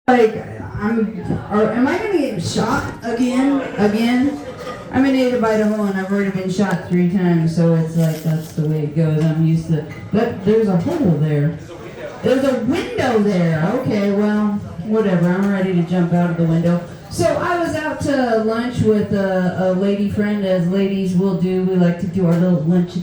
Like, am I gonna get shot again? I'm in native Idaho and I've already been shot 3 times, so it's like that's the way it goes. I'm used to. But there's a hole there. There's a window there. Okay, well, whatever. I'm ready to jump out of the window. So I was out to lunch with a lady friend, as ladies will do. We like to do our little lunch.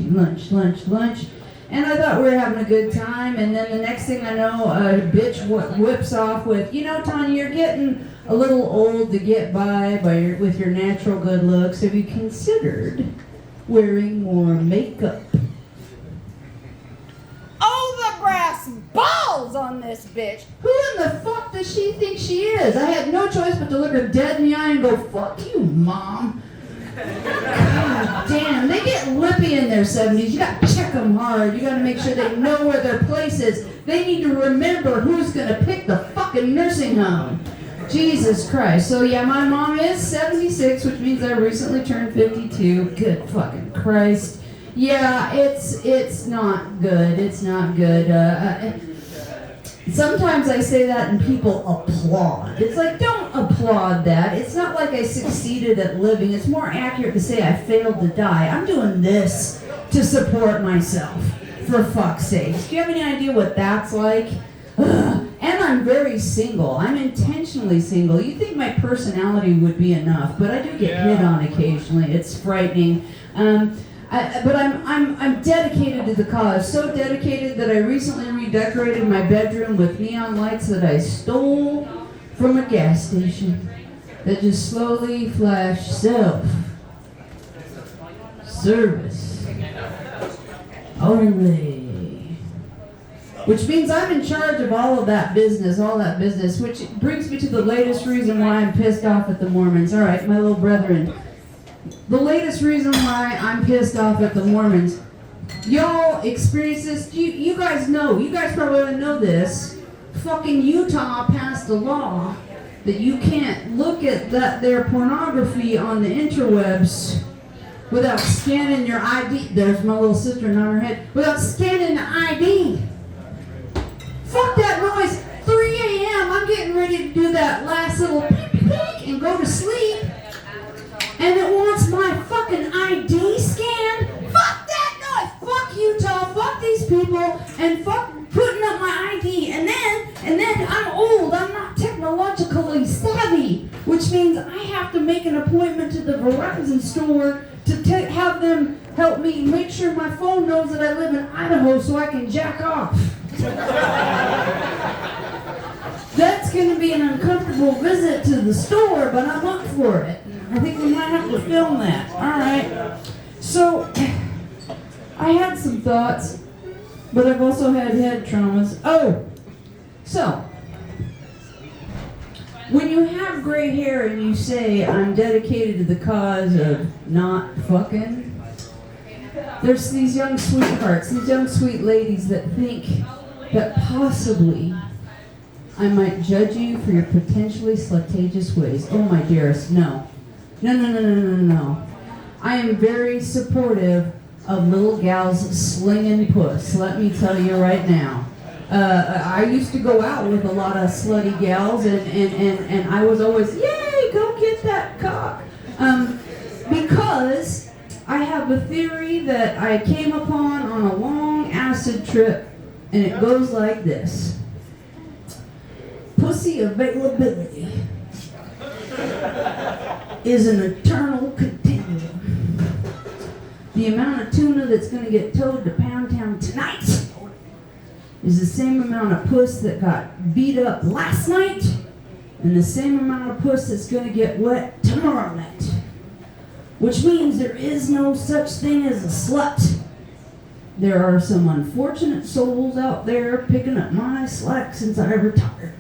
And I thought we were having a good time, and then the next thing I know, a bitch whips off with, Tanya, you're getting a little old to get with your natural good looks. Have you considered wearing more makeup? Oh, the brass balls on this bitch! Who in the fuck does she think she is? I had no choice but to look her dead in the eye and go, fuck you, Mom. God damn, they get lippy in their 70s. You gotta check them hard. You gotta make sure they know where their place is. They need to remember who's gonna pick the fucking nursing home. Jesus Christ. So yeah, my mom is 76, which means I recently turned 52. Good fucking Christ. Yeah, it's not good. It's not good. Sometimes I say that and people applaud. It's like, don't applaud that. It's not like I succeeded at living. It's more accurate to say I failed to die. I'm doing this to support myself, for fuck's sake. Do you have any idea what that's like? Ugh. And I'm very single. I'm intentionally single. You'd think my personality would be enough, but I do get hit on occasionally. It's frightening. But I'm dedicated to the cause. So dedicated that I recently redecorated my bedroom with neon lights that I stole from a gas station that just slowly flash self-service only. Which means I'm in charge of all that business, which brings me to the latest reason why I'm pissed off at the Mormons. All right, my little brethren. The latest reason why I'm pissed off at the Mormons. Y'all experience this. You guys know. You guys probably know this. Fucking Utah passed a law that you can't look at their pornography on the interwebs without scanning your ID. There's my little sister nodding her head. Without scanning the ID. Fuck that noise. 3 a.m. I'm getting ready to do that last little peek peek and go to sleep. And it wants my fucking ID scanned. Fuck that noise. Fuck Utah. Fuck these people. And fuck putting up my ID. And then I'm old. I'm not technologically savvy. Which means I have to make an appointment to the Verizon store to have them help me make sure my phone knows that I live in Idaho so I can jack off. That's going to be an uncomfortable visit to the store, but I'm up for it. I think we might have to film that. All right. So, I had some thoughts, but I've also had head traumas. Oh, so, when you have gray hair and you say, I'm dedicated to the cause of not fucking, there's these young sweethearts, these young sweet ladies that think that possibly I might judge you for your potentially slutacious ways. Oh, my dearest, no. No. I am very supportive of little gals slinging puss, let me tell you right now. I used to go out with a lot of slutty gals, and I was always, yay, go get that cock. Because I have a theory that I came upon on a long acid trip, and it goes like this. Pussy availability is an eternal continuum. The amount of tuna that's going to get towed to Pound Town tonight is the same amount of puss that got beat up last night and the same amount of puss that's going to get wet tomorrow night. Which means there is no such thing as a slut. There are some unfortunate souls out there picking up my slack since I retired.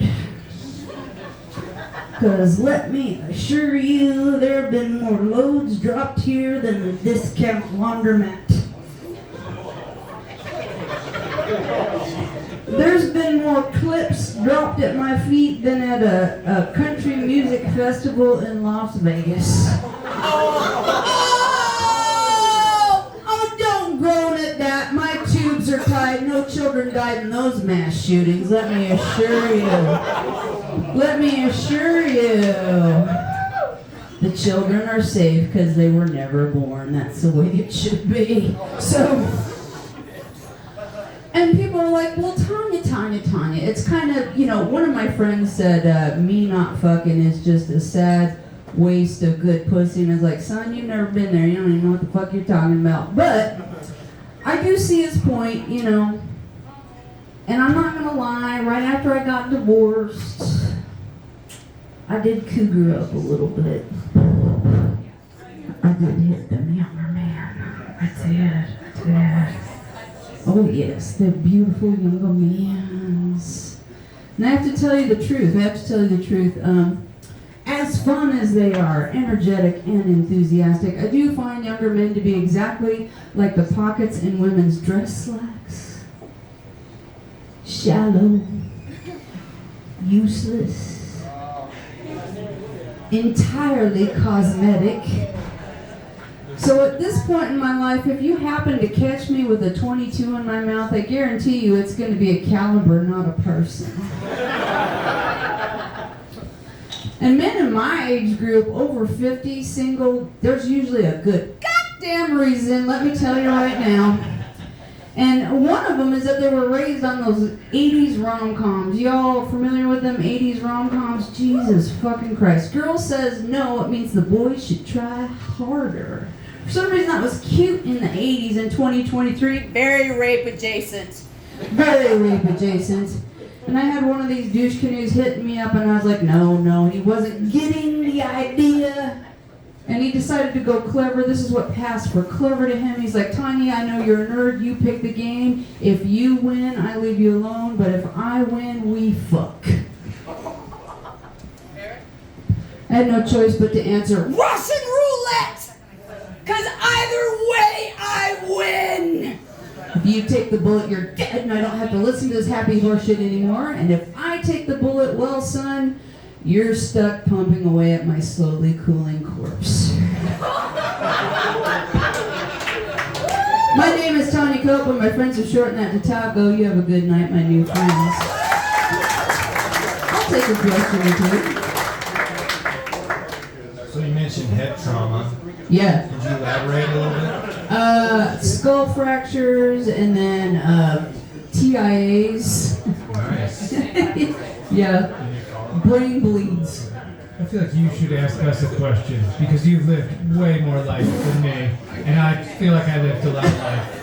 Because let me assure you, there have been more loads dropped here than the discount laundromat. There's been more clips dropped at my feet than at a country music festival in Las Vegas. Oh, don't groan at that. My tubes are tied. No children died in those mass shootings, let me assure you. Let me assure you, the children are safe because they were never born. That's the way it should be. So, and people are like, well, Tanya, it's kind of, one of my friends said, me not fucking is just a sad waste of good pussy. And I was like, son, you've never been there. You don't even know what the fuck you're talking about. But I do see his point, and I'm not going to lie, right after I got divorced, I did cougar up a little bit. I did hit them younger man. I did. Oh yes, they're beautiful younger mans. And I have to tell you the truth. As fun as they are, energetic and enthusiastic, I do find younger men to be exactly like the pockets in women's dress slacks. Shallow, useless, entirely cosmetic. So at this point in my life, if you happen to catch me with a 22 in my mouth, I guarantee you it's going to be a caliber, not a person. And men in my age group, over 50, single, there's usually a good goddamn reason, let me tell you right now. And one of them is that they were raised on those 80s rom-coms. Y'all familiar with them 80s rom-coms? Jesus fucking Christ. Girl says no, it means the boy should try harder. For some reason that was cute in the 80s in 2023. Very rape adjacent. Very rape adjacent. And I had one of these douche canoes hitting me up, and I was like, no, he wasn't getting the idea. And he decided to go clever. This is what passed for clever to him. He's like, Tanya, I know you're a nerd. You pick the game. If you win, I leave you alone. But if I win, we fuck. I had no choice but to answer, Russian roulette! Because either way, I win! if you take the bullet, you're dead, and I don't have to listen to this happy horseshit anymore. And if I take the bullet, well, son, you're stuck pumping away at my slowly cooling corpse. My name is Tanya Copeland. My friends have shortened that to Taco. You have a good night, my new friends. I'll take a question or two. So you mentioned head trauma. Yeah. Could you elaborate a little bit? Skull fractures and then TIAs. Nice. Yeah. Brain bleeds. I feel like you should ask us a question because you've lived way more life than me, and I feel like I lived a lot of life.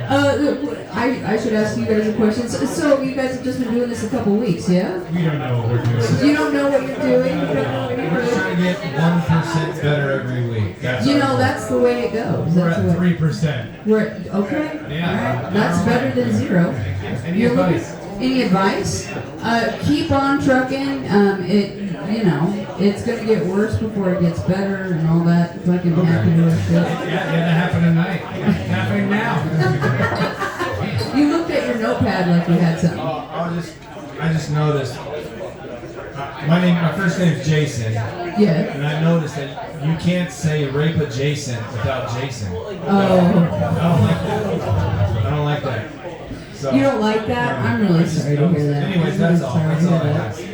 I should ask you guys a question. So you guys have just been doing this a couple weeks, yeah? We don't know what we're doing. You don't know what you're doing? You don't know what you're We're doing? trying to get 1% better every week. That's That's the way it goes. We're That's at the way. 3%. We're okay. Yeah. All right. That's better than zero. Any You're advice? Any advice? Keep on trucking. It's gonna get worse before it gets better and all that fucking happy little shit. Yeah, that happened tonight. Happening now. You looked at your notepad like you had something. I just noticed. My first name is Jason, Yeah. and I noticed that you can't say rape adjacent without Jason. Oh. I don't like that. So, You don't like that? I'm really sorry to hear that. anyways, I'm that's really all. sorry to That's all hear I that. have.